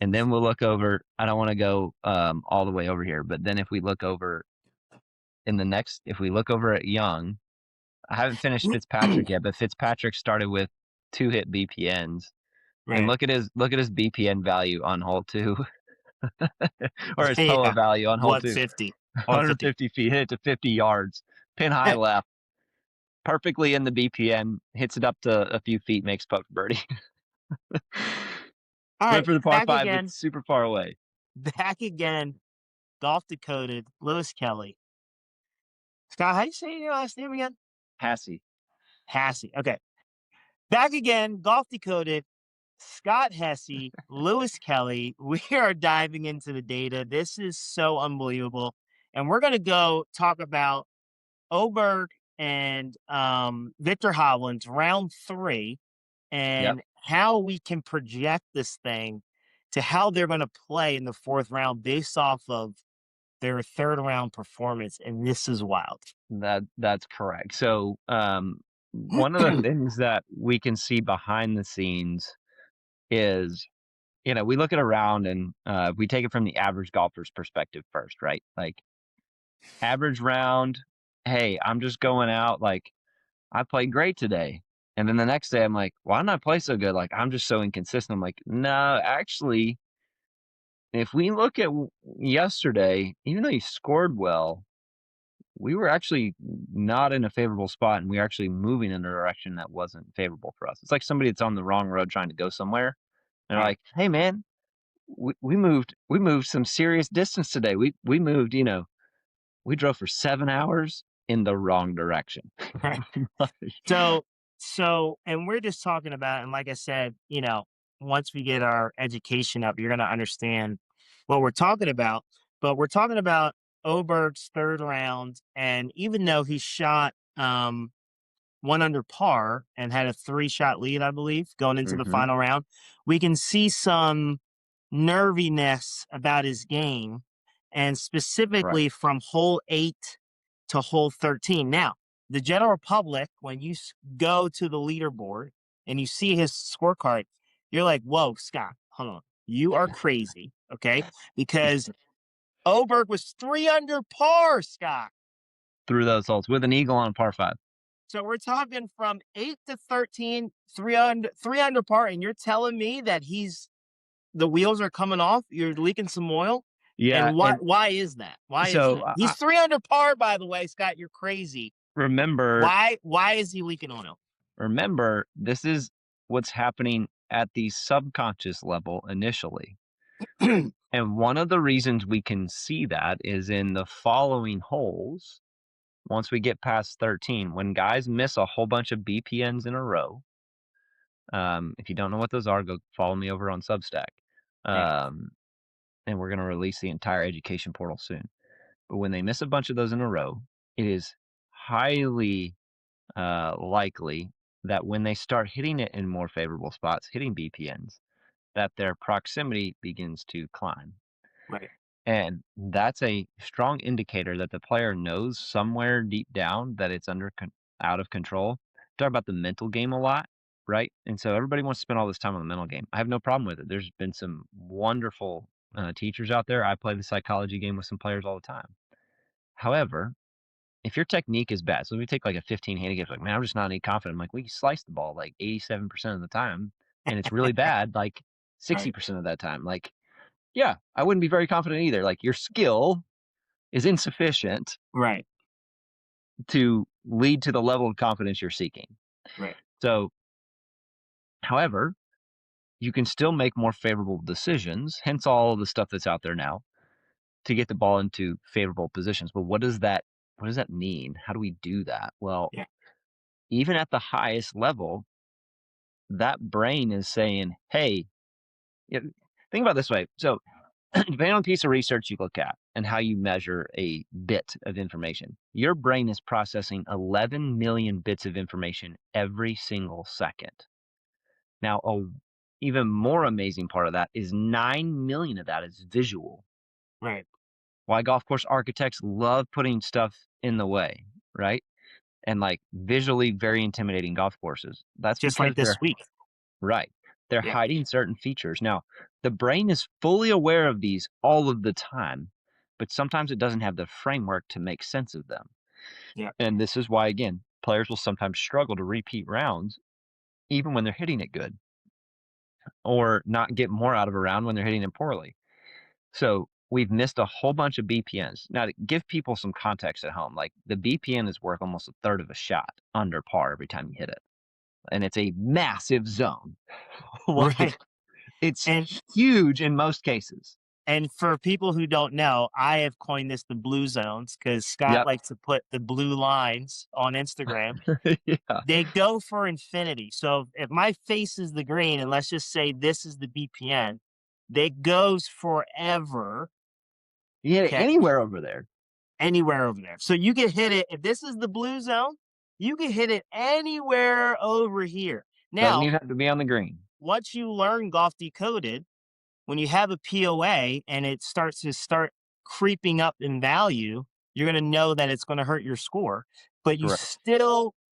And then we'll look over. I don't want to go all the way over here, but then if we look over if we look over at Young, I haven't finished Fitzpatrick yet, but Fitzpatrick started with 2-hit BPNs, and Right. look at his BPN value on hole 2, or his POA Yeah. value on hole 2. 150. 150. 150 feet, hit it to 50 yards, pin high left, perfectly in the BPN, hits it up to a few feet, makes putt for birdie. All Went right. for the par Back 5, but again. super far away. Back again. Golf decoded. Lewis Kelly. Scott, how do you say your last name again? Hassy. Hassey. Okay. Back again. Golf decoded. Scott Hesse, Lewis Kelly. We are diving into the data. This is so unbelievable. And we're going to go talk about Oberg and Victor Hovland's round 3 Yep. and how we can project this thing to how they're going to play in the 4th round based off of their 3rd round performance. And this is wild. That's correct. So one of the things that we can see behind the scenes is, we look at a round and we take it from the average golfer's perspective first, right? Like, average round, hey, I'm just going out, like, I played great today. And then the next day I'm like, why didn't I play so good? Like, I'm just so inconsistent. I'm like, no, actually, if we look at yesterday, even though you scored well, we were actually not in a favorable spot, and we were actually moving in a direction that wasn't favorable for us. It's like somebody that's on the wrong road trying to go somewhere. And they're Right. like, hey man, we moved some serious distance today. We moved, we drove for 7 hours in the wrong direction. Right. Like, And we're just talking about, and like I said, once we get our education up, you're going to understand what we're talking about. But we're talking about Oberg's 3rd round, and even though he shot 1 under par and had a 3-shot lead, I believe, going into the mhm, final round, we can see some nerviness about his game, and right. specifically from hole 8 to hole 13. Now, the general public, when you go to the leaderboard and you see his scorecard, you're like, whoa, Scott, hold on. You are crazy, okay? Because Oberg was 3 under par, Scott. Through those holes with an eagle on par 5. So we're talking from 8 to 13, 3 under par, and you're telling me that the wheels are coming off, you're leaking some oil? Yeah, And and why is that? Why is so that? He's 3 under par, by the way, Scott, you're crazy. remember Why is he leaking oil? remember, this is what's happening at the subconscious level initially. And one of the reasons we can see that is in the following holes. Once we get past 13, when guys miss a whole bunch of BPNs in a row, if you don't know what those are, go follow me over on Substack. Right. Um, and we're going to release the entire education portal soon. But when they miss a bunch of those in a row, it is highly likely that when they start hitting it in more favorable spots, hitting BPNs, that their proximity begins to climb. Right. And that's a strong indicator that the player knows somewhere deep down that it's out of control. Talk about the mental game a lot, right? And so everybody wants to spend all this time on the mental game. I have no problem with it. There's been some wonderful teachers out there. I play the psychology game with some players all the time. However, if your technique is bad, so if we take like a 15 handicap, like, man, I'm just not any confident. I'm like, we slice the ball like 87% of the time, and it's really bad like Right. 60% of that time. Like, yeah, I wouldn't be very confident either. Like, your skill is insufficient Right. to lead to the level of confidence you're seeking. Right. So, however, you can still make more favorable decisions, hence all of the stuff that's out there now, to get the ball into favorable positions. But what does that mean? How do we do that? Well, Yeah. even at the highest level, that brain is saying, hey, think about it this way. So, depending on the piece of research you look at and how you measure a bit of information, your brain is processing 11 million bits of information every single second. Now, a even more amazing part of that is 9 million of that is visual. Right. Why golf course architects love putting stuff in the way, right? And like visually very intimidating golf courses. That's Just because like this they're week. right. They're Yeah. hiding certain features. Now, the brain is fully aware of these all of the time, but sometimes it doesn't have the framework to make sense of them. Yeah. And this is why, again, players will sometimes struggle to repeat rounds even when they're hitting it good, or not get more out of a round when they're hitting it poorly. So we've missed a whole bunch of BPNs. Now, to give people some context at home, like the BPN is worth almost a third of a shot under par every time you hit it. And it's a massive zone. Like Right. it's And huge in most cases. and for people who don't know, I have coined this the blue zones because Scott Yep. likes to put the blue lines on Instagram. Yeah. They go for infinity. So if my face is the green, and let's just say this is the BPN, that goes forever. You hit it Okay, anywhere over there. anywhere over there. So you can hit it. If this is the blue zone, you can hit it anywhere over here. Doesn't Now, even have to be on the green. once you learn golf decoded, when you have a POA and it starts to creeping up in value, you're going to know that it's going to hurt your score, but Correct.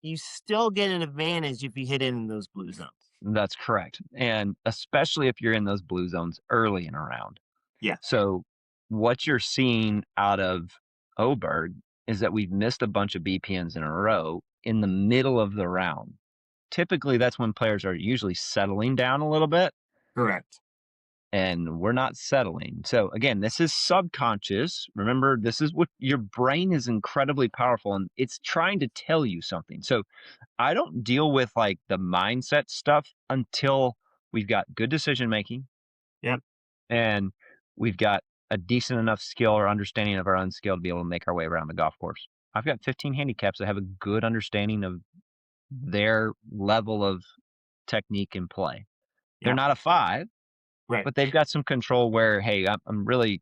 you still get an advantage if you hit it in those blue zones. That's correct. And especially if you're in those blue zones early in a round. Yeah, So what you're seeing out of Oberg is that we've missed a bunch of BPNs in a row in the middle of the round. Typically, that's when players are usually settling down a little bit, correct. and we're not settling. So again, this is subconscious. Remember, this is what your brain is incredibly powerful and it's trying to tell you something. So I don't deal with like the mindset stuff until we've got good decision making Yep, and we've got a decent enough skill or understanding of our own skill to be able to make our way around the golf course. I've got 15 handicaps that have a good understanding of their level of technique and play. They're yep, not a 5, right, but they've got some control where, hey, I'm really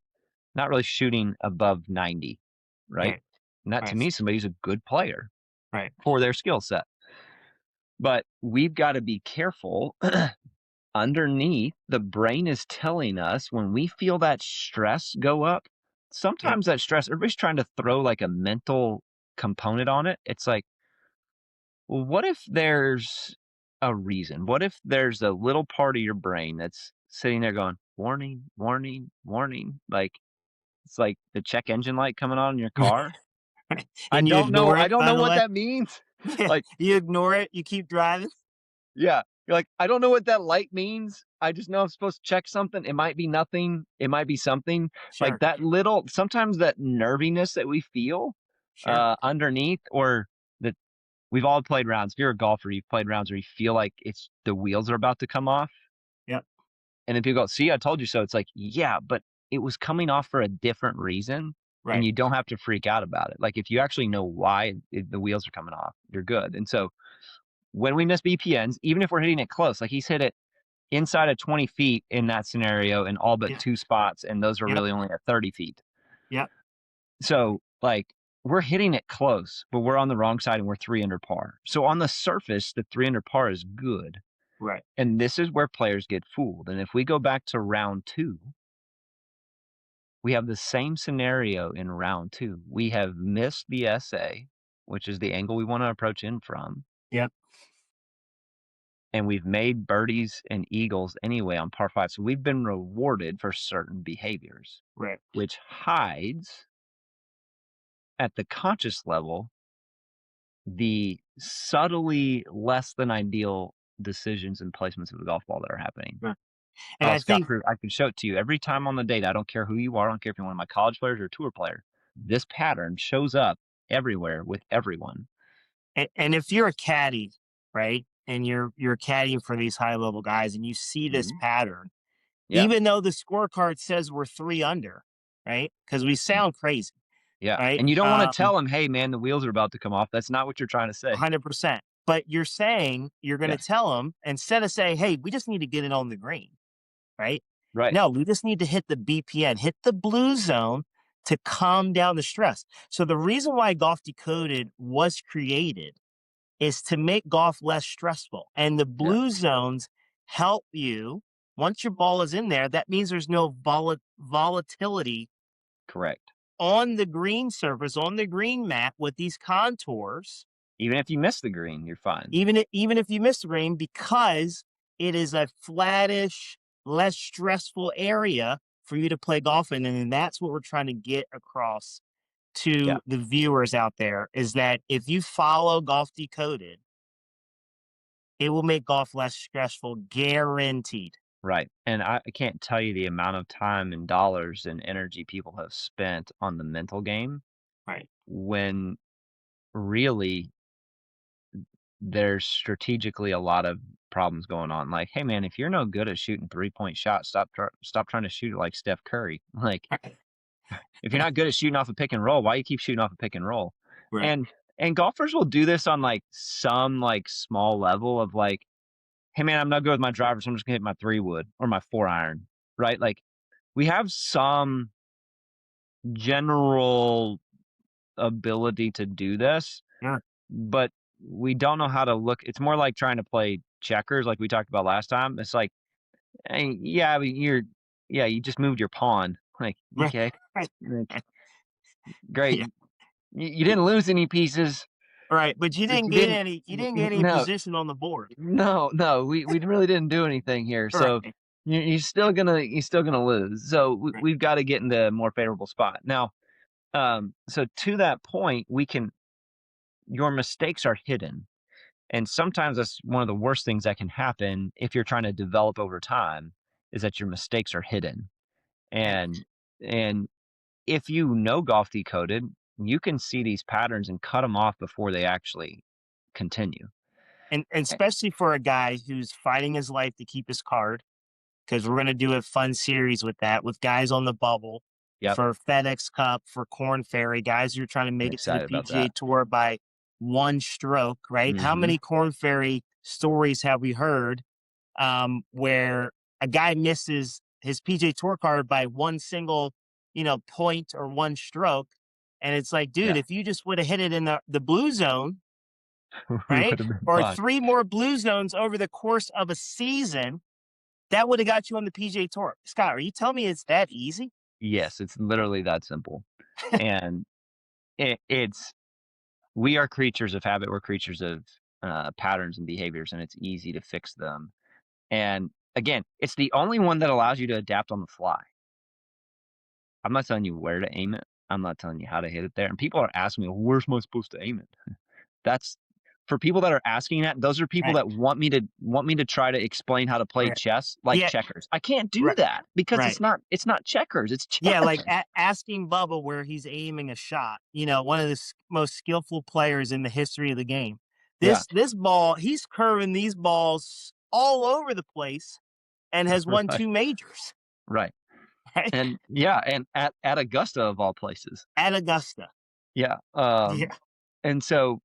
not really shooting above 90, right? right, And that to right, me is somebody who's a good player right. for their skill set. But we've got to be careful. Underneath, the brain is telling us when we feel that stress go up, Yep, sometimes that stress, everybody's trying to throw like a mental component on it. It's like, well, what if there's a reason? What if there's a little part of your brain that's sitting there going, warning, warning, warning? Like, it's like the check engine light coming on in your car. right. I And you don't know. ignore I it, don't by know the what way. that means. Yeah, Like, you ignore it. You keep driving. yeah. You're like, I don't know what that light means. I just know I'm supposed to check something. It might be nothing. It might be something. Like Sure, that little, sometimes that nerviness that we feel sure. underneath, or that we've all played rounds. If you're a golfer, you've played rounds where you feel like it's the wheels are about to come off. Yep, And then people go, see, I told you so. It's like, yeah, but it was coming off for a different reason. And right. you don't have to freak out about it. Like if you actually know why the wheels are coming off, you're good. And so when we miss BPNs, even if we're hitting it close, like he's hit it inside of 20 feet in that scenario in all but Yeah, 2 spots, and those are yep, really only at 30 feet. yep, So, like, we're hitting it close, but we're on the wrong side and we're 3 under par. So on the surface, the 3 under par is good, right. and this is where players get fooled, and if we go back to round 2, we have the same scenario in round 2. We have missed the SA, which is the angle we wanna approach in from, Yep, and we've made birdies and eagles anyway on par 5, so we've been rewarded for certain behaviors, right. which hides at the conscious level the subtly less than ideal decisions and placements of the golf ball that are happening. Right. And Oh, I Scott, think I can show it to you every time on the data. I don't care who you are. I don't care if you're one of my college players or a tour player. This pattern shows up everywhere with everyone. and if you're a caddy, right, and you're caddying for these high level guys, and you see this Mhm. pattern, Yeah. even though the scorecard says we're 3 under, right? Because we sound crazy, Yeah. right? And you don't want to tell them, hey, man, the wheels are about to come off. That's not what you're trying to say. 100%. But you're saying you're Yeah. gonna tell them instead of saying, "Hey, we just need to get it on the green," right? Right. No, we just need to hit the BPN, hit the blue zone to calm down the stress. So the reason why Golf Decoded was created is to make golf less stressful. And the Yeah. blue zones help you. Once your ball is in there, that means there's no volatility Correct. on the green surface, on the green map with these contours, Even if you miss the green, you're fine. even if you miss the green, because it is a flattish, less stressful area for you to play golf in, and that's what we're trying to get across Yeah, to the viewers out there is that if you follow Golf Decoded, it will make golf less stressful, guaranteed. right. And I can't tell you the amount of time and dollars and energy people have spent on the mental game Right. when really there's strategically a lot of problems going on. Like, hey man, if you're no good at shooting 3-point shots, stop trying to shoot it like Steph Curry. Like, if you're not good at shooting off a pick and roll, why you keep shooting off a pick and roll? Right. And golfers will do this on like some like small level of like, hey man, I'm not good with my driver, so I'm just gonna hit my 3-wood or my 4-iron, right? Like we have some general ability to do this, Sure. but we don't know how to look. It's more like trying to play checkers, like we talked about last time. It's like, hey, yeah, I mean, yeah, you just moved your pawn. Like, Right. okay, Right. like, great. Yeah. You didn't lose any pieces, Right. But you but didn't you gain didn't. any you didn't get any No, position on the board. no, we really didn't do anything here. So Right. you're still gonna lose. So Right. we've got to get into a more favorable spot now. So to that point, we can your mistakes are hidden. And sometimes that's one of the worst things that can happen if you're trying to develop over time is that your mistakes are hidden. Right. And and if you know golf decoded, you can see these patterns and cut them off before they actually continue. And Eh, especially for a guy who's fighting his life to keep his card, because we're gonna do a fun series with that, with guys on the bubble Yep, for FedEx Cup, for Corn Ferry, guys who are trying to I'm make it to the excited about PGA that. Tour by one stroke, right? How Mhm. many Corn Ferry stories have we heard where a guy misses his PGA Tour card by one single, point or one stroke? And it's like, dude, Yeah, if you just would have hit it in the blue zone, we right? would have been Or fine. three more blue zones over the course of a season, that would have got you on the PGA Tour. Scott, are you telling me it's that easy? Yes, it's literally that simple. And it's we are creatures of habit. We're creatures of patterns and behaviors, and it's easy to fix them. And again, it's the only one that allows you to adapt on the fly. I'm not telling you where to aim it. I'm not telling you how to hit it there. And people are asking me, "Well, where's am I supposed to aim it?" That's for people that are asking that, those are people Right. that want me to try to explain how to play Right. chess like Yeah. checkers. I can't do Right. that because Right. it's not checkers, it's Yeah. chess. Like asking Bubba where he's aiming a shot. One of the most skillful players in the history of the game. Yeah, This ball, he's curving these balls all over the place and has won right, two majors. right. Right. And yeah, and at Augusta of all places. At Augusta. Yeah, Yeah. and so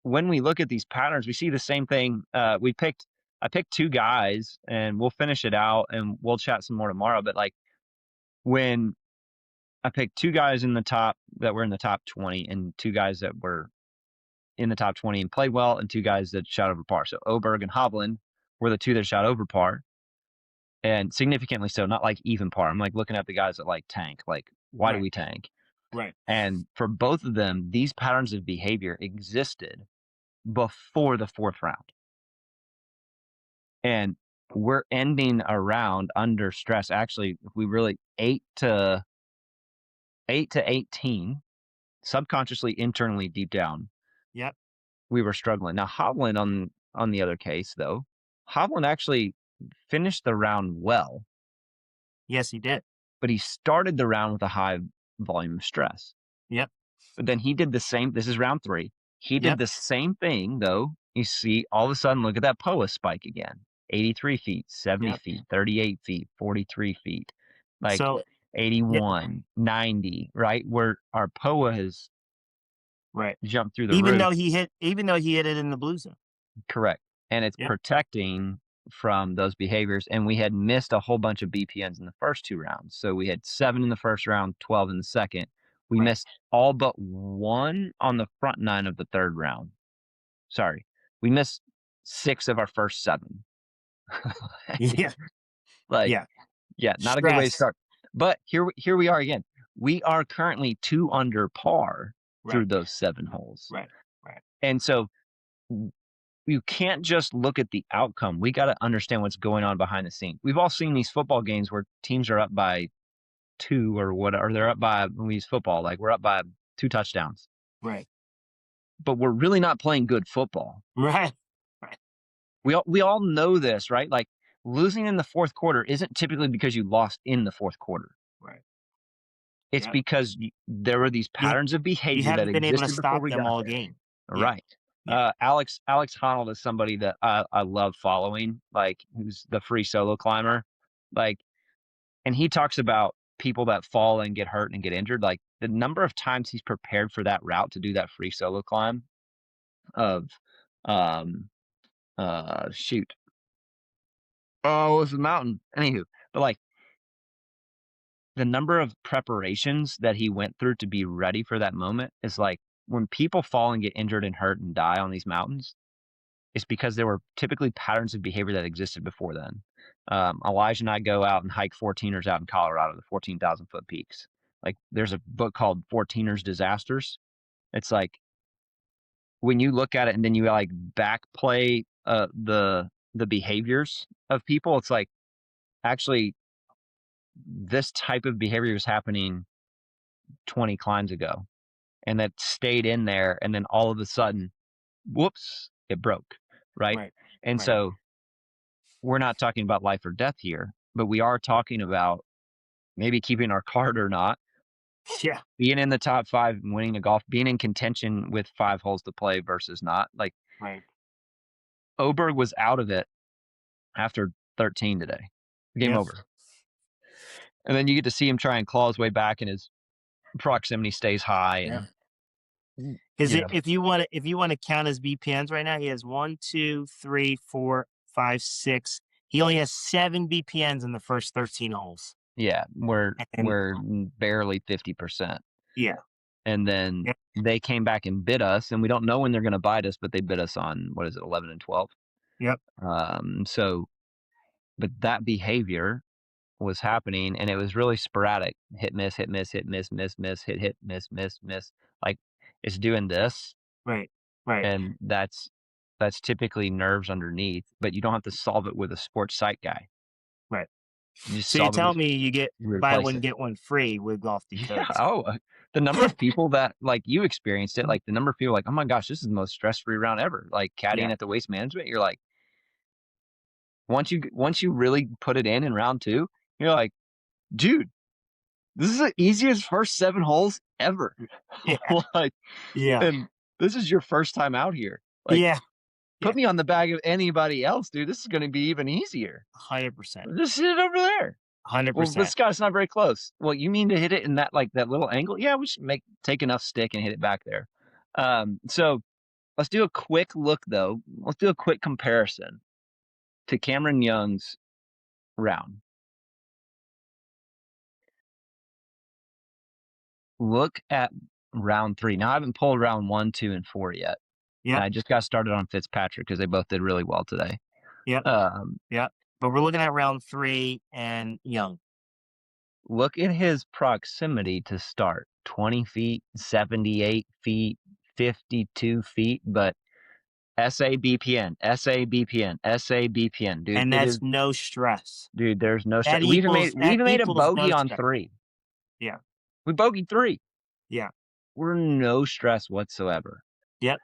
when we look at these patterns, we see the same thing. I picked 2 guys, and we'll finish it out, and we'll chat some more tomorrow, but, like, when I picked 2 guys in the top that were in the top 20 and 2 guys that were in the top 20 and played well and 2 guys that shot over par. So Oberg and Hovland were the 2 that shot over par, and significantly so, not like even par. I'm, like, looking at the guys that, like, tank, like, why do Right. we tank? Right. And for both of them, these patterns of behavior existed before the 4th round. And we're ending a round under stress. Actually, if we really 8 to 18, subconsciously, internally, deep down, Yep. we were struggling. Now, Hovland on the other case, though, Hovland actually finished the round well, Yes, he did. but he started the round with a high volume of stress. Yep. But then he did the same. This is round 3. He did Yep. the same thing, though. You see, all of a sudden, look at that POA spike again. 83 feet, 70 Yep. feet, 38 feet, 43 feet, like So, yeah. 81, 90, right? Where our POA has Right. jumped through the Even roof. though he hit it in the blue zone. Correct. And it's Yep. protecting from those behaviors. And we had missed a whole bunch of BPNs in the first 2 rounds. So we had 7 in the first round, 12 in the second. We Right. missed all but 1 on the front 9 of the 3rd round. Sorry. We missed 6 of our first 7. Yeah. Like, Yeah. yeah, not a good way to Stress. start. But here we are again. We are currently 2 under par through Right. those 7 holes. Right. Right. And so you can't just look at the outcome. We got to understand what's going on behind the scenes. We've all seen these football games where teams are up by 2 or whatever. They're up by, when we use football, like we're up by 2 touchdowns, Right. but we're really not playing good football. Right. Right. We all know this, right? Like losing in the fourth quarter isn't typically because you lost in the fourth quarter. Right. It's Yep. because there were these You patterns of you behavior that haven't been able to existed before stop we them got all there. game. Yeah. Right. Yeah. Alex Honnold is somebody that I love following, like who's the free solo climber. Like, and he talks about people that fall and get hurt and get injured. Like the number of times he's prepared for that route to do that free solo climb of um shoot. Oh, it was the mountain. Anywho, but like the number of preparations that he went through to be ready for that moment is like when people fall and get injured and hurt and die on these mountains, it's because there were typically patterns of behavior that existed before then. Elijah and I go out and hike 14ers out in Colorado, the 14,000-foot peaks. Like there's a book called 14ers Disasters. It's like when you look at it and then you like backplay the behaviors of people, it's like actually this type of behavior was happening 20 climbs ago and that stayed in there. And then all of a sudden, whoops, it broke. Right. Right. And Right. so we're not talking about life or death here, but we are talking about maybe keeping our card or not, Yeah. being in the top 5 and winning a golf, being in contention with 5 holes to play versus not. Like Right. Oberg was out of it after 13 today. Game Yep. over. And then you get to see him try and claw his way back and his proximity stays high Yep. and Is you it know, if you want to count his BPNs right now, he has 1, 2, 3, 4, 5, 6. He only has 7 BPNs in the first 13 holes. yeah, we're And we're barely 50%. yeah. And then Yeah. they came back and bit us, and we don't know when they're gonna bite us, but they bit us on, what is it, 11 and 12? Yep. So but that behavior was happening, and it was really sporadic. Hit, miss, hit, miss, hit, miss, miss, miss, hit, hit, miss, miss, miss. Like, it's doing this, Right. Right. and that's typically nerves underneath, but you don't have to solve it with a sports psych guy. Right. You just So you solve it tell with me you get you buy replace one, it. get one free with golf Yeah, decodes. the number of people that like, you experienced it, like, the number of people like, "Oh my gosh, this is the most stress-free round ever." Like, caddying Yeah. at the Waste Management, you're like once you really put it in round 2, you're like, "Dude, this is the easiest first 7 holes ever." Yeah. Like, Yeah. and this is your first time out here. Like, Yeah. Yeah. put me on the bag of anybody else, dude. This is gonna be even easier. 100%. Just hit it over there. Well, but 100%. Scott's not very close. Well, you mean to hit it in that like that little angle? Yeah, we should take enough stick and hit it back there. So let's do a quick look though. Let's do a quick comparison to Cameron Young's round. Look at round 3. Now I haven't pulled round 1, 2, and 4 yet. And Yep. I just got started on Fitzpatrick because they both did really well today. Yep. Um, Yep. But we're looking at round 3 and Young. Look at his proximity to start. 20 feet, 78 feet, 52 feet, but SABPN, SABPN, SABPN. Dude, And it that's is no stress. there's no stress. That We even equals that made a equals no bogey on stress. 3. Yeah. We bogeyed 3. Yeah. We're no stress whatsoever. Yep.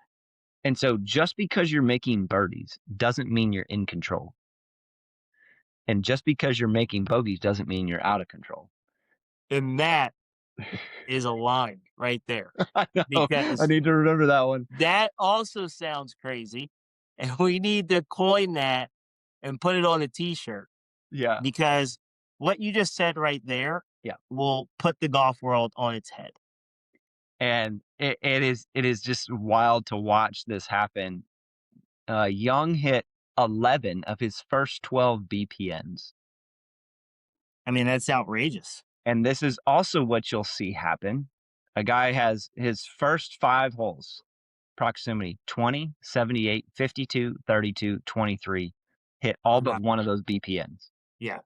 And so just because you're making birdies doesn't mean you're in control. And just because you're making bogeys doesn't mean you're out of control. And that is a line right there. I know. I Because need to remember that one. that also sounds crazy. And we need to coin that and put it on a t-shirt. Yeah. Because what you just said right there Yeah. will put the golf world on its head. And it is just wild to watch this happen. Young hit 11 of his first 12 BPNs. I mean, that's outrageous. And this is also what you'll see happen. A guy has his first 5 holes, proximity 20, 78, 52, 32, 23, hit all but one of those BPNs. Yeah.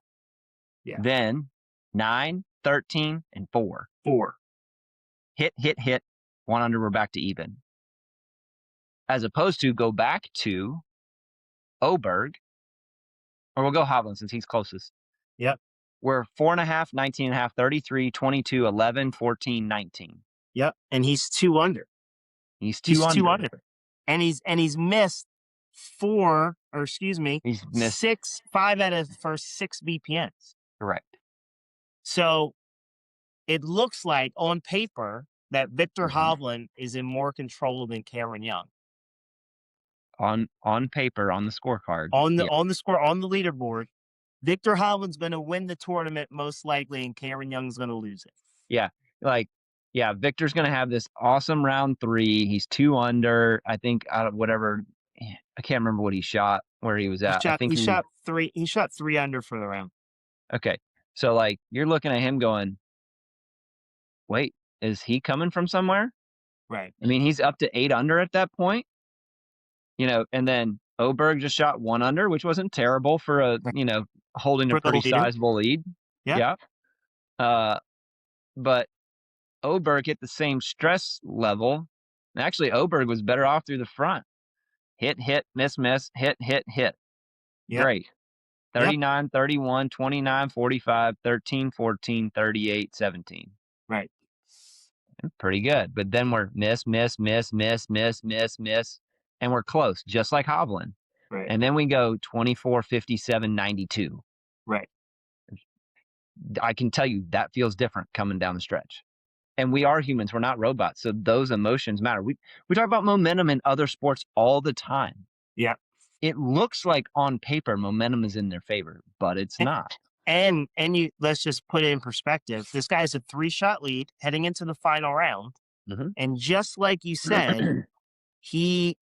Yeah. Then 9, 13, and 4. 4. Hit, 1 under, we're back to even. As opposed to go back to Oberg, or we'll go Hovland since he's closest. Yep. We're 4.5, 19.5, 33, 22, 11, 14, 19. Yep. And he's 2 under. He's two He's two under. under. And he's missed four, or excuse me, He's missed. 5 out of the first 6 VPNs. Correct. So it looks like on paper that Victor Mhm. Hovland is in more control than Cameron Young. On paper, on the scorecard, On the yeah. on the score on the leaderboard, Victor Hovland's gonna win the tournament most likely, and Cameron Young's gonna lose it. Yeah, like, yeah, Victor's gonna have this awesome round 3. He's 2 under, I think, out of whatever. I can't remember what he shot, where he was He at. I shot think he he was shot 3 he shot 3 under for the round. okay. So, like, you're looking at him going, "Wait, is he coming from somewhere?" Right. I mean, he's up to 8 under at that point, and then Oberg just shot 1 under, which wasn't terrible for Right. holding a For the pretty leader. sizable lead. Yeah. Yeah. Uh, but Oberg hit the same stress level. Actually, Oberg was better off through the front. Hit, hit, miss, miss, hit, hit, hit. Yep. Great. Yep. 39, 31, 29, 45, 13, 14, 38, 17. Right. Pretty good. But then we're miss, miss, miss, miss, miss, miss, miss, and we're close, just like Hovland. Right. And then we go 24, 57, 92. Right. I can tell you that feels different coming down the stretch. And we are humans, we're not robots. So those emotions matter. We talk about momentum in other sports all the time. Yeah. It looks like on paper momentum is in their favor, but it's not. And you let's just put it in perspective. This guy's a 3-shot lead heading into the final round. Mhm. And just like you said, he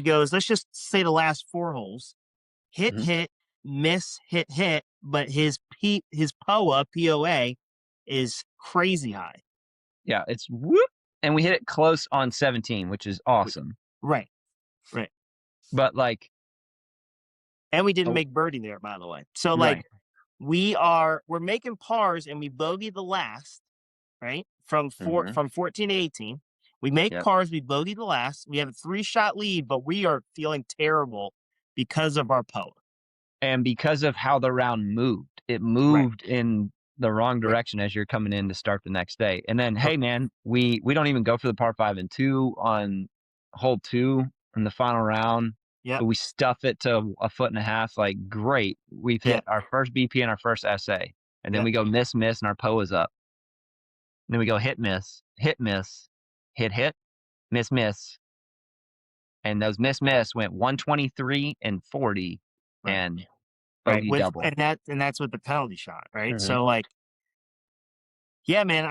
goes, let's just say the last 4 holes, hit, Mhm. hit, miss, hit, hit, but his POA is crazy high. Yeah, it's whoop, and we hit it close on 17, which is awesome. Right. Right. But like, And we didn't oh, make birdie there, by the way. So like right. we're making pars and we bogey the last, right? Mhm. From 14 to 18. We make Yep. pars, we bogey the last. We have a 3-shot lead, but we are feeling terrible because of our POA. And because of how the round moved, it Right. moved in the wrong Right. direction as you're coming in to start the next day. And then, Oh, hey man, we don't even go for the par 5 and 2 on hole 2 in the final round, yep. but we stuff it to a foot and a half. Like, great. We've hit Yep. our first BP and our first SA. And then Yep. we go miss, miss, and our POA's up. And then we go hit, miss, hit, miss, hit, hit, miss, miss. And those miss, miss went 123 and 40 Right. and Right. bogey With double. and that's with the penalty shot, right? Mhm. So like, yeah, man,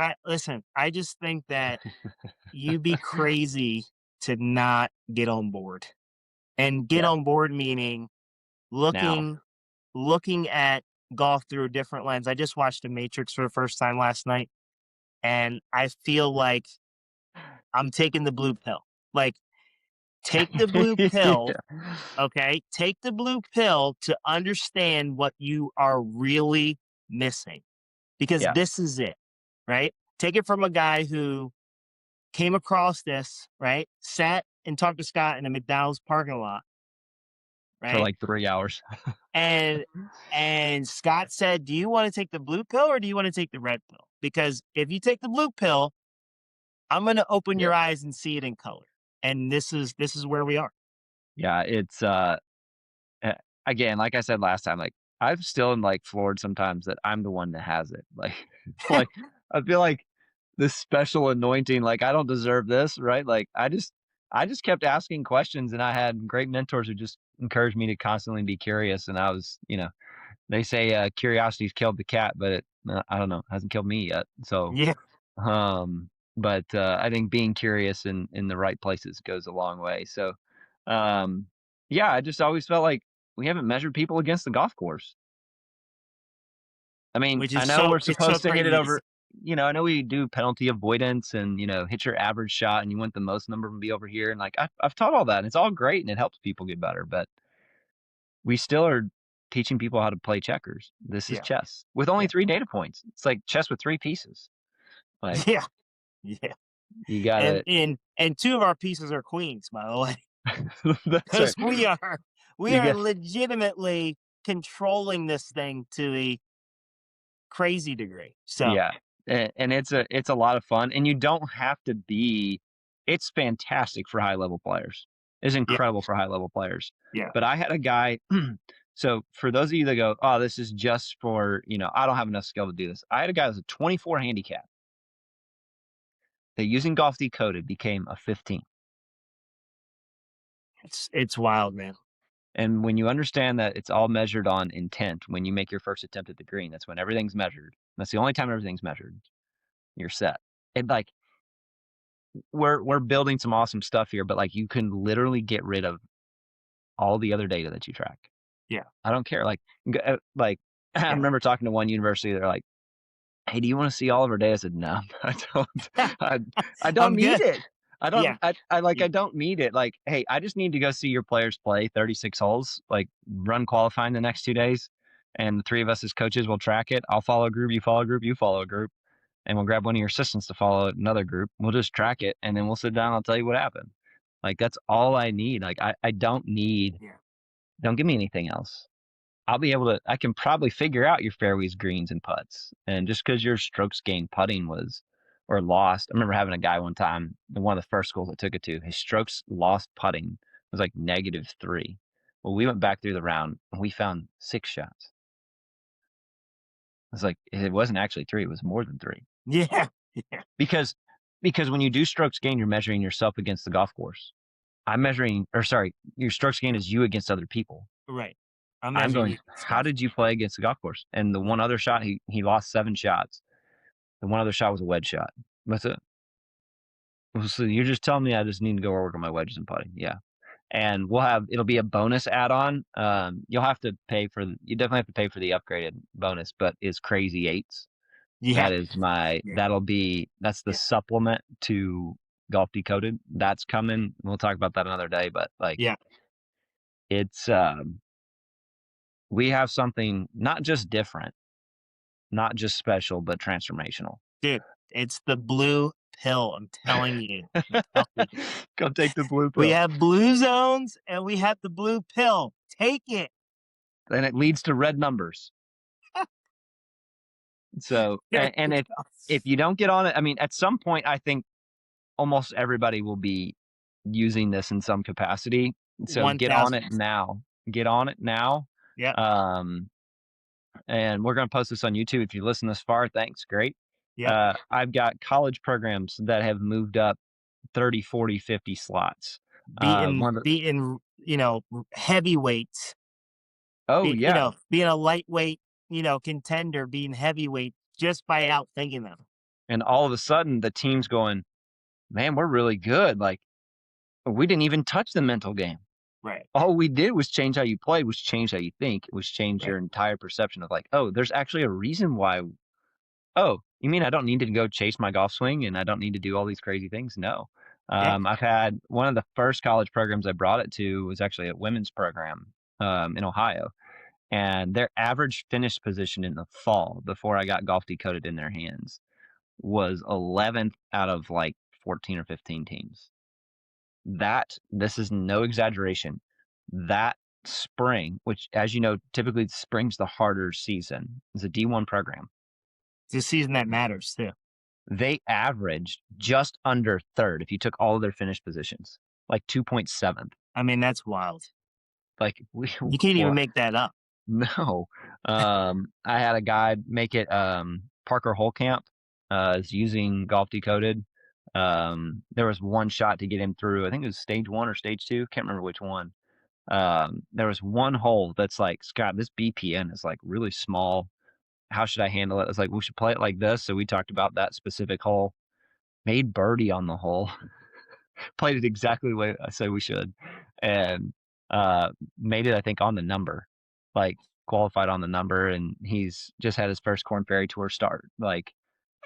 I just think that you'd be crazy to not get on board. And get Yeah. on board meaning Now. looking looking at golf through a different lens. I just watched The Matrix for the first time last night, and I feel like I'm taking the blue pill. Like, take the blue pill, okay? Take the blue pill to understand what you are really missing, because Yeah. this is it, right? Take it from a guy who came across this, right? Sat and talked to Scott in a McDonald's parking lot, For right? like 3 hours. And and Scott said, "Do you wanna take the blue pill or do you wanna take the red pill? Because if you take the blue pill, I'm gonna open your Yep. eyes and see it in color." And this is where we are. Yeah, it's, a again, like I said last time, like, I'm still, like, floored sometimes that I'm the one that has it. Like like, I feel like this special anointing, like, I don't deserve this, right? Like, I just kept asking questions, and I had great mentors who just encouraged me to constantly be curious, and I was, they say, curiosity's killed the cat, but I don't know, hasn't killed me yet. So, Yeah. but, I think being curious in the right places goes a long way. So, um, yeah, I just always felt like we haven't measured people against the golf course. I mean, Which I is know so we're it's so supposed to hit it crazy to see. over, I know we do penalty avoidance and, hit your average shot and you want the most number to be over here. And like, I've taught all that and it's all great and it helps people get better, but we still are teaching people how to play checkers. This is Yeah. chess with only Yeah. 3 data points. It's like chess with 3 pieces. Like, Yeah. Yeah. you And gotta, and and 2 of our pieces are queens, by the way, that's because right. we are We You are get legitimately controlling this thing to a crazy degree. So, yeah, and it's a lot of fun, and you don't have to be. It's fantastic for high level players. It's yeah, incredible for high level players. yeah. But I had a guy. So for those of you that go, oh, this is just for I don't have enough skill to do this. I had a guy that was a 24 handicap that using golf decoded became a 15. It's wild, man. And when you understand that it's all measured on intent, when you make your first attempt at the green, that's when everything's measured. That's the only time everything's measured. You're set. And like we're building some awesome stuff here, but like you can literally get rid of all the other data that you track. Yeah, I don't care. Like I yeah. remember talking to one university. They're like, "Hey, do you want to see all of our data?" I said, "No, I don't. I, I don't I'm need good. it. I don't. Yeah, I yeah, don't need it. Like, hey, I just need to go see your players play 36 holes. Like, run qualifying the next 2 days, and the three of us as coaches will track it. I'll follow a group. You follow a group. You follow a group, and we'll grab one of your assistants to follow another group. We'll just track it, and then we'll sit down. I'll tell you what happened. Like, that's all I need. Like, I don't need. yeah. Don't give me anything else. I'll be able to. I can probably figure out your fairways, greens, and putts. And just because your strokes gained putting was or lost, I remember having a guy one time in one of the first schools I took it to. His strokes lost putting was like -3. Well, we went back through the round and we found 6 shots. It's like it wasn't actually three; it was more than three. Yeah, yeah, Because when you do strokes gained, you're measuring yourself against the golf course. I'm measuring, or sorry, your strokes gained is you against other people. right. I'm I'm measuring going, you against how golf did you course. play against the golf course? And the one other shot, he lost 7 shots. The one other shot was a wedge shot. That's it. Well, so you're just telling me I just need to go work on my wedges and putting. Yeah. And it'll be a bonus add-on. You'll have to pay for, you definitely have to pay for the upgraded bonus, but is Crazy Eights. Yeah, yeah, That's the yeah, supplement to Golf Decoded. That's coming. We'll talk about that another day, but like yeah, it's, we have something not just different, not just special, but transformational. dude. It's the blue pill. I'm telling you. I'm telling you. Go take the blue We pill. have blue zones and we have the blue pill. Take it. And it leads to red numbers. So, There and you go. if you don't get on it, I mean, at some point, I think almost everybody will be using this in some capacity. So get on it 1000%. now. Get on it now. Yep, Um, and we're going to post this on YouTube. If you listen this far, thanks. Great. yep. I've got college programs that have moved up 30, 40, 50 slots. Beating One of the, beating, heavyweights. oh yeah. Being a lightweight, contender, being heavyweight just by outthinking them. And all of a sudden the team's going, man, we're really good. Like we didn't even touch the mental game. Right, All we did was change how you played, was change how you think, was change your right. entire perception of like, oh, there's actually a reason why. Oh, you mean I don't need to go chase my golf swing and I don't need to do all these crazy things? No. Yeah. I've had one of the first college programs I brought it to was actually a women's program in Ohio. And their average finish position in the fall before I got golf decoded in their hands was 11th out of like 14 or 15 teams. This is no exaggeration. That spring, which, as you know, typically spring's the harder season, is a D1 program. It's a season that matters too. They averaged just under third if you took all of their finish positions, like 2.7th. I mean, that's wild. Like we You can't even were make that up. no. I had a guy make it Parker Holcamp is using Golf Decoded. There was one shot to get him through. I think it was stage 1 or stage 2. Can't remember which one. There was one hole that's like, Scott, this BPN is like really small. How should I handle it? It's like, we should play it like this. So we talked about that specific hole. Made birdie on the hole. Played it exactly the way I said we should. And made it, I think, on the number. Like qualified on the number. And he's just had his first Corn Ferry Tour start. Like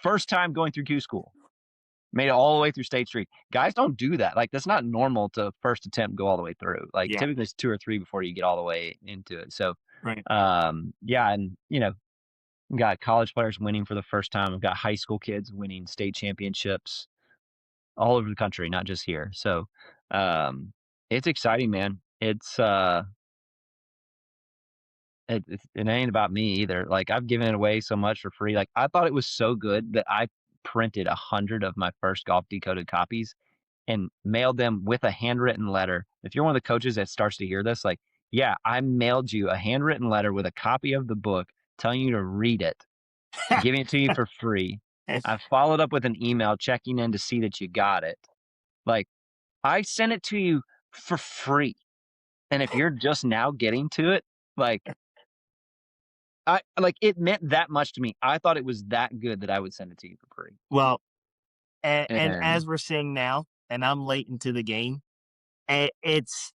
first time going through Q school. Made it all the way through stage 3. Guys don't do that. Like that's not normal to first attempt go all the way through. Like Yeah. typically it's 2 or 3 before you get all the way into it. So Right. yeah, and got college players winning for the first time. I've got high school kids winning state championships all over the country, not just here. So it's exciting, man. it ain't about me either. Like, I've given it away so much for free. Like, I thought it was so good that I printed 100 of my first Golf Decoded copies and mailed them with a handwritten letter. If you're one of the coaches that starts to hear this, like, yeah, I mailed you a handwritten letter with a copy of the book telling you to read it, giving it to you for free. I followed up with an email checking in to see that you got it. Like, I sent it to you for free. And if you're just now getting to it, like, it meant that much to me. I thought it was that good that I would send it to you for free. Well, and And as we're seeing now, and I'm late into the game, it's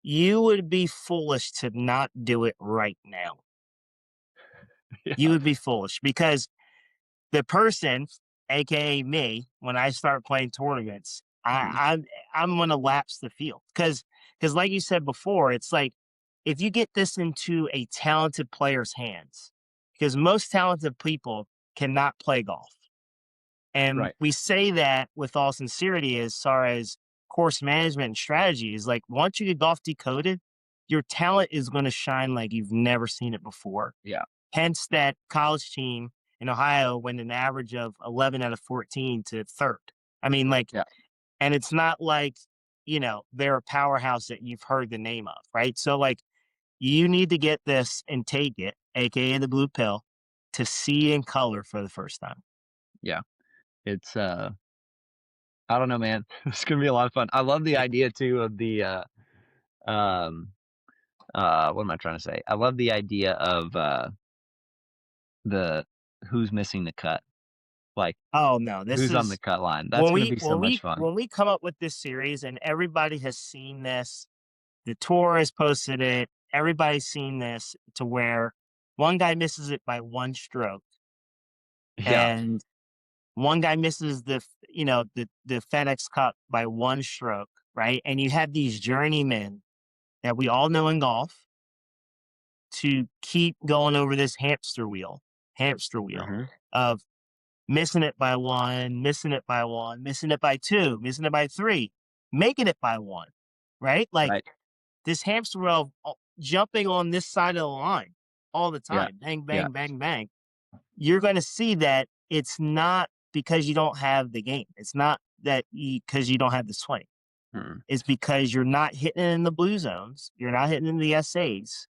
you would be foolish to not do it right now. You yeah, would be foolish because the person, aka me, when I start playing tournaments, mhm, I'm gonna lapse the field because like you said before, it's like if you get this into a talented player's hands, because most talented people cannot play golf. And right. we say that with all sincerity as far as course management and strategy is like once you get golf decoded, your talent is going to shine like you've never seen it before. Yeah, Hence that college team in Ohio went an average of 11 out of 14 to third. I mean, like, yeah. and it's not like, they're a powerhouse that you've heard the name of, right? So, like, you need to get this and take it, AKA the blue pill, to see in color for the first time. Yeah. It's, I don't know, man. It's gonna be a lot of fun. I love the idea too of the, um, what am I trying to say? I love the idea of, the who's missing the cut, like, Oh no, this who's on the is cut line. That's gonna be so much fun. when we come up with this series and everybody has seen this, the tour has posted it, everybody's seen this to where one guy misses it by one stroke Yeah. and one guy misses the FedEx Cup by one stroke, right? And you have these journeymen that we all know in golf to keep going over this hamster wheel Mhm. of missing it by one, missing it by one, missing it by two, missing it by three, making it by one, right? Like Right. this hamster wheel jumping on this side of the line all the Yeah. time, bang, Yeah. bang, bang, bang. You're going to see that it's not because you don't have the game. It's not that because you don't have the swing. Mm. It's because you're not hitting it in the blue zones. You're not hitting in the SAs,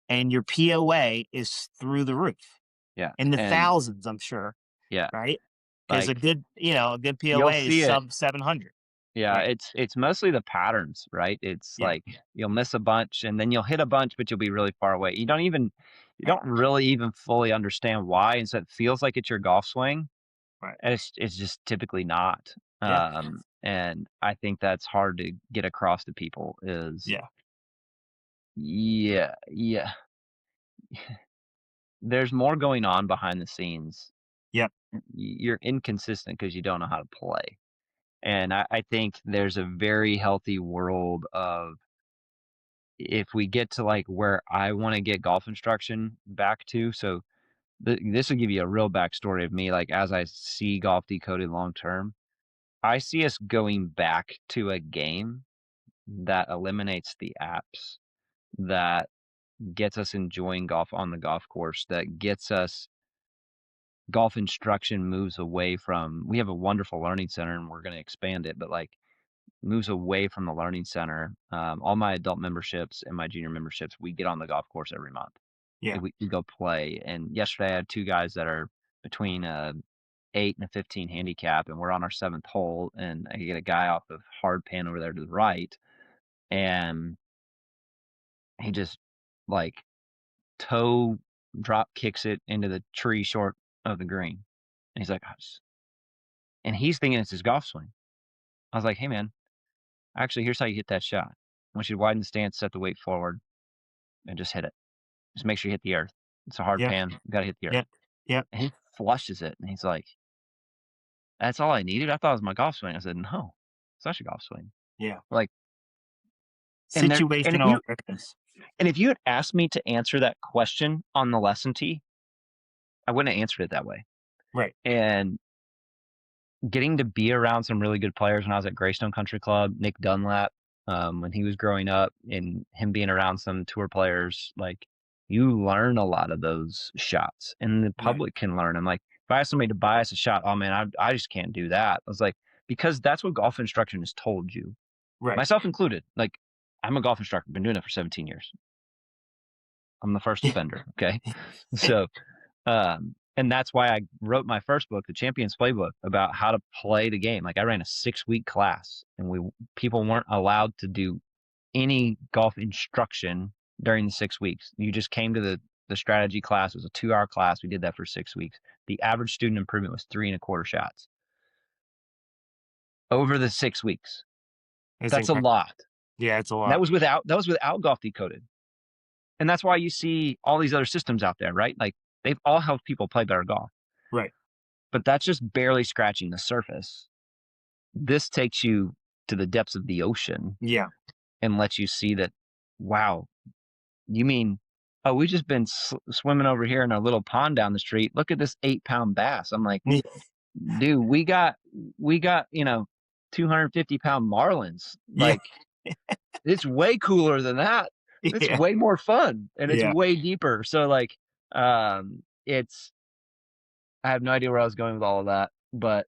and your POA is through the roof Yeah. in the And thousands. I'm sure, yeah, right? Because like, a good you'll POA is see it. sub 700. Yeah, Right. it's mostly the patterns, right? It's Yeah. like you'll miss a bunch and then you'll hit a bunch, but you'll be really far away. You don't really even fully understand why, and so it feels like it's your golf swing, Right. and it's just typically not. Yeah. And I think that's hard to get across to people is Yeah. yeah, yeah. There's more going on behind the scenes. Yep. You're inconsistent because you don't know how to play. And I think there's a very healthy world of if we get to like where I want to get golf instruction back to. So this will give you a real backstory of me. Like as I see golf decoded long term, I see us going back to a game that eliminates the apps, that gets us enjoying golf on the golf course, that gets us golf instruction moves away from. We have a wonderful learning center and we're going to expand it, but like moves away from the learning center. All my adult memberships and my junior memberships, we get on the golf course every month. Yeah. We go play. And yesterday I had two guys that are between a 8 and a 15 handicap, and we're on our seventh hole. And I get a guy off of hard pan over there to the right, and he just like toe drop kicks it into the tree short of the green. And he's like, "Ah, and he's thinking it's his golf swing. I was like, hey man, actually, here's how you hit that shot. I want you to widen the stance, set the weight forward, and just hit it. Just make sure you hit the earth. It's a hard Yeah. pan. You gotta hit the earth." Yeah. Yeah. And he flushes it, and he's like, "That's all I needed? I thought it was my golf swing." I said, "No, it's not your golf swing." Yeah. Like, and if Situational you awareness. had asked me to answer that question on the lesson tee, I wouldn't have answered it that way. Right. And getting to be around some really good players when I was at Greystone Country Club, Nick Dunlap, when he was growing up, and him being around some tour players like you learn a lot of those shots, and the Right. public can learn them. Like if I ask somebody to buy us a shot, oh man, I just can't do that. I was like, because that's what golf instruction has told you, Right. myself included. Like I'm a golf instructor, been doing it for 17 years. I'm the first offender. Okay, so and that's why I wrote my first book, The Champions Playbook, about how to play the game. Like I ran a 6-week class, and people weren't allowed to do any golf instruction during the 6 weeks. You just came to the strategy class. It was a 2-hour class. We did that for 6 weeks. The average student improvement was 3.25 shots over the 6 weeks. It's That's a incredible. lot. Yeah, it's a And lot. that was without golf decoded. And that's why you see all these other systems out there, right? Like they've all helped people play better golf. Right. But that's just barely scratching the surface. This takes you to the depths of the ocean Yeah. and lets you see that, wow, you mean, oh, we just been swimming over here in our little pond down the street. Look at this 8-pound bass. I'm like, dude, we got 250-pound marlins. Yeah. Like, it's way cooler than that. It's Yeah. way more fun and it's Yeah. way deeper. So like, it's I have no idea where I was going with all of that, but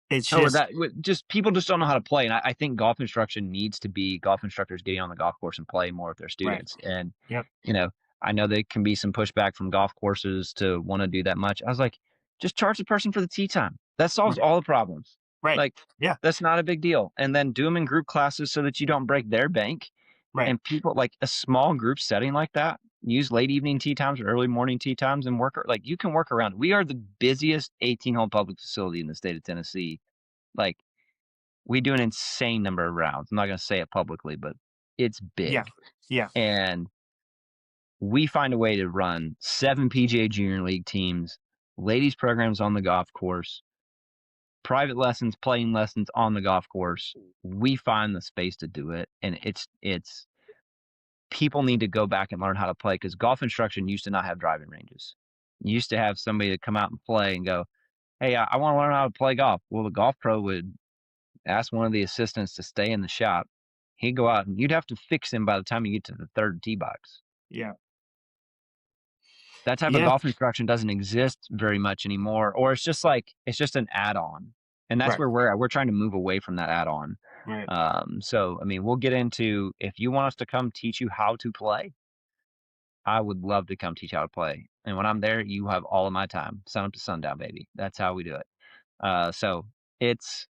It's oh, just just people just don't know how to play, and I think golf instruction needs to be golf instructors getting on the golf course and play more with their right. students. And Yep. you know, I know there can be some pushback from golf courses to want to do that much. I was like, just charge the person for the tee time. That solves Right. all the problems. Right. Like Yeah. that's not a big deal. And then do them in group classes so that you don't break their bank. Right. And people like a small group setting like that. Use late evening tee times or early morning tee times and like you can work around. We are the busiest 18-hole public facility in the state of Tennessee. Like we do an insane number of rounds. I'm not going to say it publicly, but it's Yeah. big. Yeah. And we find a way to run 7 PGA Junior League teams, ladies programs on the golf course, private lessons, playing lessons on the golf course. We find the space to do it. And it's people need to go back and learn how to play because golf instruction used to not have driving ranges. You used to have somebody to come out and play and go, hey, I want to learn how to play golf. Well, the golf pro would ask one of the assistants to stay in the shop. He'd go out and you'd have to fix him by the time you get to the third tee box. Yeah. That type of Yeah. golf instruction doesn't exist very much anymore, or it's just like it's just an add-on, and that's Right. where we're trying to move away from that add-on. Right. So I mean, we'll get into if you want us to come teach you how to play. I would love to come teach you how to play, and when I'm there, you have all of my time, sun up to sundown, baby. That's how we do it. So it's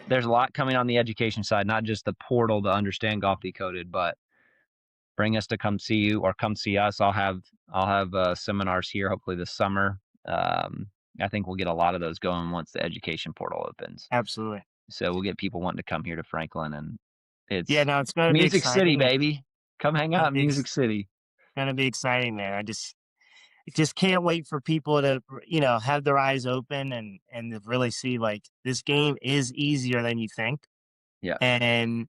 there's a lot coming on the education side, not just the portal to understand golf decoded, but bring us to come see you or come see us. I'll have seminars here hopefully this summer. I think we'll get a lot of those going once the education portal opens. Absolutely. So we'll get people wanting to come here to Franklin, and Yeah. it's No, it's going to be Music City, exciting. It's baby. Come hang going out to in be Music City. going to be exciting, man. I just can't wait for people to have their eyes open and to really see like this game is easier than you think. Yeah, And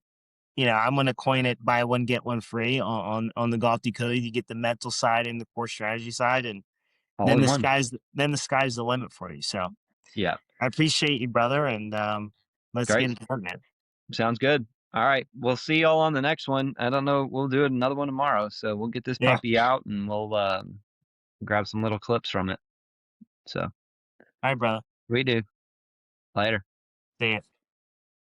I'm gonna coin it buy one get one free on the golf decoded. You get the mental side and the core strategy side, and all then in one. the sky's the limit for you. So Yeah, I appreciate you, brother, and let's great. get it done, man. Sounds good. All right, we'll see y'all on the next one. I don't know. We'll do another one tomorrow. So we'll get this Yeah. puppy out and we'll grab some little clips from it. So All right, brother. we do. Later. See ya.